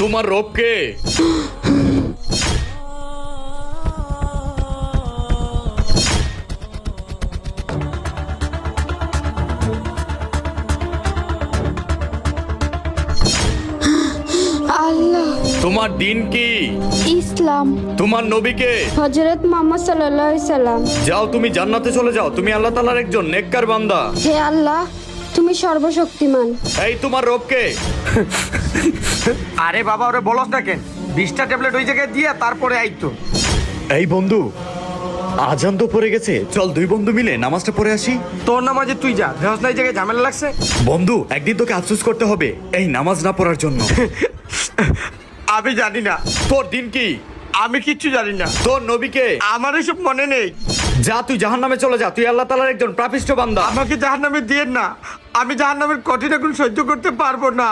তোমার রব কে? আল্লাহ। তোমার দিন কি? ইসলাম। তোমার নবী কে? হযরত মুহাম্মদ সাল্লাল্লাহু আলাইহি সাল্লাম। যাও, তুমি জান্নাতে চলে যাও, তুমি আল্লাহ তাআলার একজন নেককার বান্দা। হে আল্লাহ, তুমি সর্বশক্তিমান। এই তোমার রব কে? আরে বাবা, ওরে বলস না কেন? 20টা ট্যাবলেট ওই জায়গায় দিয়ে তারপরে আইতো। এই বন্ধু, আজান তো পড়ে গেছে, চল দুই বন্ধু মিলে নামাজটা পড়ে আসি। তোর নামাজে তুই যা, দেহস না এই জায়গায় ঝামেলা লাগছে। বন্ধু, একদিন তোকে আফসোস করতে হবে এই নামাজ না পড়ার জন্য। আমি জানি না তোর দিন কি? আমি কিচ্ছু জানি না। তোর নবী কে? আমার এসব মনে নেই। যা, তুই জাহান্নামে চলে যা, তুই আল্লাহ তাআলার একজন পাপিষ্ঠ বান্দা। আমাকে জাহান্নামে দিয়েন না, আমি জাহান্নামের কঠিন আগুন সহ্য করতে পারবো না।